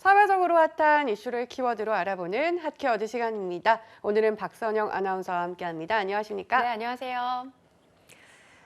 사회적으로 핫한 이슈를 키워드로 알아보는 핫키워드 시간입니다. 오늘은 박선영 아나운서와 함께합니다. 안녕하십니까? 네, 안녕하세요.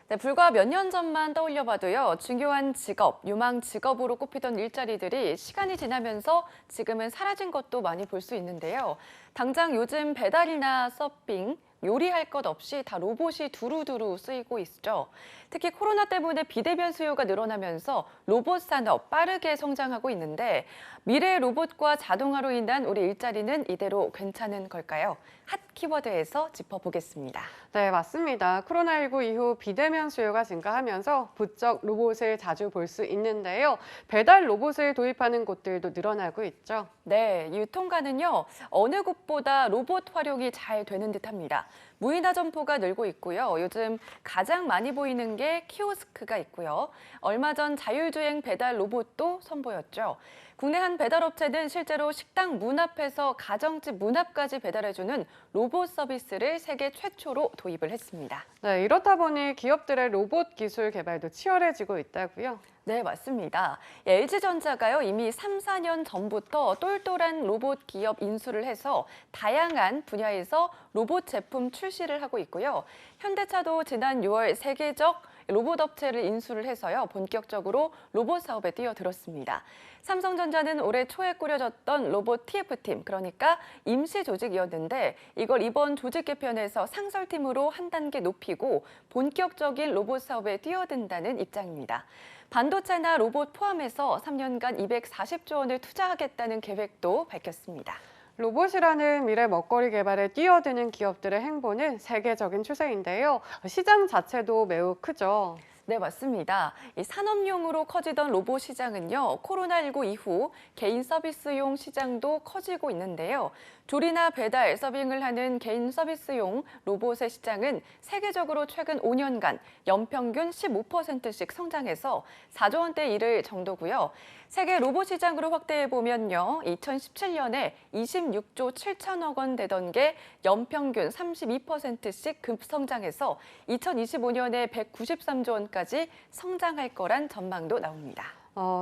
네, 불과 몇 년 전만 떠올려봐도요, 중요한 직업, 유망 직업으로 꼽히던 일자리들이 시간이 지나면서 지금은 사라진 것도 많이 볼 수 있는데요. 당장 요즘 배달이나 서핑, 요리할 것 없이 다 로봇이 두루두루 쓰이고 있죠. 특히 코로나 때문에 비대면 수요가 늘어나면서 로봇 산업 빠르게 성장하고 있는데 미래의 로봇과 자동화로 인한 우리 일자리는 이대로 괜찮은 걸까요? 핫 키워드에서 짚어보겠습니다. 네, 맞습니다. 코로나19 이후 비대면 수요가 증가하면서 부쩍 로봇을 자주 볼 수 있는데요. 배달 로봇을 도입하는 곳들도 늘어나고 있죠. 네, 유통가는요, 어느 곳보다 로봇 활용이 잘 되는 듯합니다. 무인화 점포가 늘고 있고요. 요즘 가장 많이 보이는 게 키오스크가 있고요. 얼마 전 자율주행 배달 로봇도 선보였죠. 국내 한 배달업체는 실제로 식당 문 앞에서 가정집 문 앞까지 배달해주는 로봇 서비스를 세계 최초로 도입을 했습니다. 네, 이렇다 보니 기업들의 로봇 기술 개발도 치열해지고 있다고요. 네, 맞습니다. LG전자가요, 이미 3, 4년 전부터 똘똘한 로봇 기업 인수를 해서 다양한 분야에서 로봇 제품 출시를 하고 있고요. 현대차도 지난 6월 세계적 로봇 업체를 인수를 해서요, 본격적으로 로봇 사업에 뛰어들었습니다. 삼성전자는 올해 초에 꾸려졌던 로봇 TF팀, 그러니까 임시 조직이었는데 이걸 이번 조직 개편에서 상설팀으로 한 단계 높이고 본격적인 로봇 사업에 뛰어든다는 입장입니다. 반도체나 로봇 포함해서 3년간 240조 원을 투자하겠다는 계획도 밝혔습니다. 로봇이라는 미래 먹거리 개발에 뛰어드는 기업들의 행보는 세계적인 추세인데요. 시장 자체도 매우 크죠. 네, 맞습니다. 이 산업용으로 커지던 로봇 시장은요, 코로나19 이후 개인 서비스용 시장도 커지고 있는데요. 조리나 배달, 서빙을 하는 개인 서비스용 로봇의 시장은 세계적으로 최근 5년간 연평균 15%씩 성장해서 4조 원대 이를 정도고요. 세계 로봇 시장으로 확대해보면요, 2017년에 26조 7천억 원 되던 게 연평균 32%씩 급성장해서 2025년에 193조 원까지 성장할 거란 전망도 나옵니다.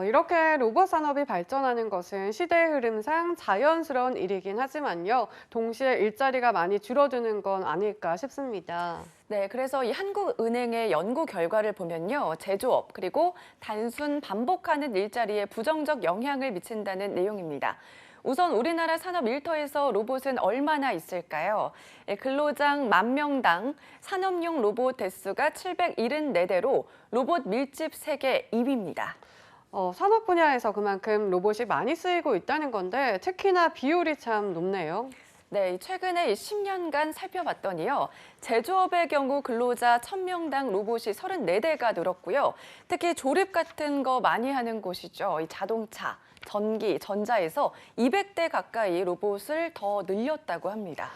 이렇게 로봇 산업이 발전하는 것은 시대의 흐름상 자연스러운 일이긴 하지만요. 동시에 일자리가 많이 줄어드는 건 아닐까 싶습니다. 네, 그래서 이 한국은행의 연구 결과를 보면요, 제조업 그리고 단순 반복하는 일자리에 부정적 영향을 미친다는 내용입니다. 우선 우리나라 산업 일터에서 로봇은 얼마나 있을까요? 근로장 10,000명당 산업용 로봇 대수가 774대로 로봇 밀집 세계 2위입니다. 산업 분야에서 그만큼 로봇이 많이 쓰이고 있다는 건데 특히나 비율이 참 높네요. 네, 최근에 10년간 살펴봤더니요. 제조업의 경우 근로자 1,000명당 로봇이 34대가 늘었고요. 특히 조립 같은 거 많이 하는 곳이죠. 이 자동차, 전기, 전자에서 200대 가까이 로봇을 더 늘렸다고 합니다.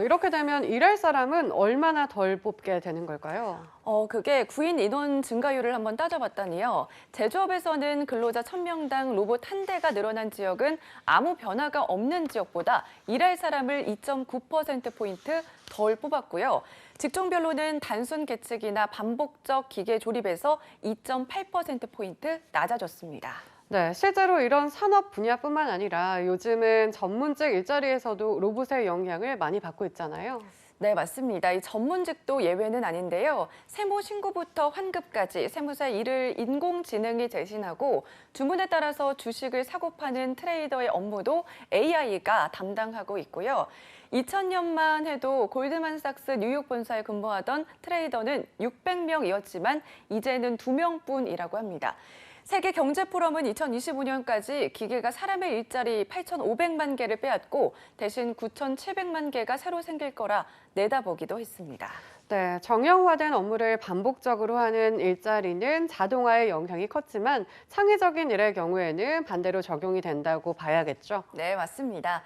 이렇게 되면 일할 사람은 얼마나 덜 뽑게 되는 걸까요? 그게 구인 인원 증가율을 한번 따져봤더니요. 제조업에서는 근로자 1,000명당 로봇 한 대가 늘어난 지역은 아무 변화가 없는 지역보다 일할 사람을 2.9%포인트 덜 뽑았고요. 직종별로는 단순 계측이나 반복적 기계 조립에서 2.8%포인트 낮아졌습니다. 네, 실제로 이런 산업 분야뿐만 아니라 요즘은 전문직 일자리에서도 로봇의 영향을 많이 받고 있잖아요. 네, 맞습니다. 이 전문직도 예외는 아닌데요. 세무 신고부터 환급까지 세무사 일을 인공지능이 대신하고 주문에 따라서 주식을 사고 파는 트레이더의 업무도 AI가 담당하고 있고요. 2000년만 해도 골드만삭스 뉴욕 본사에 근무하던 트레이더는 600명이었지만 이제는 2명뿐이라고 합니다. 세계 경제 포럼은 2025년까지 기계가 사람의 일자리 8,500만 개를 빼앗고 대신 9,700만 개가 새로 생길 거라 내다보기도 했습니다. 네, 정형화된 업무를 반복적으로 하는 일자리는 자동화의 영향이 컸지만 창의적인 일의 경우에는 반대로 적용이 된다고 봐야겠죠. 네, 맞습니다.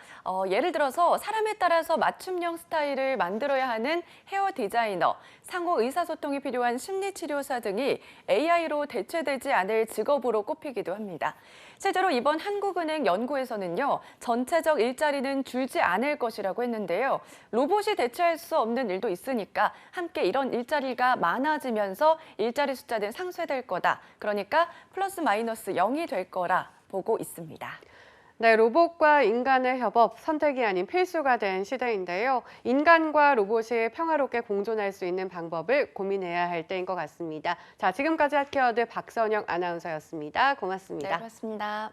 예를 들어서 사람에 따라서 맞춤형 스타일을 만들어야 하는 헤어 디자이너, 상호 의사소통이 필요한 심리치료사 등이 AI로 대체되지 않을 직업으로 꼽히기도 합니다. 실제로 이번 한국은행 연구에서는요, 전체적 일자리는 줄지 않을 것이라고 했는데요. 로봇이 대체할 수 없는 일도 있으니까 함께 이런 일자리가 많아지면서 일자리 숫자는 상쇄될 거다. 그러니까 플러스 마이너스 0이 될 거라 보고 있습니다. 네, 로봇과 인간의 협업, 선택이 아닌 필수가 된 시대인데요. 인간과 로봇이 평화롭게 공존할 수 있는 방법을 고민해야 할 때인 것 같습니다. 자, 지금까지 핫케어드 박선영 아나운서였습니다. 네, 고맙습니다. 그렇습니다.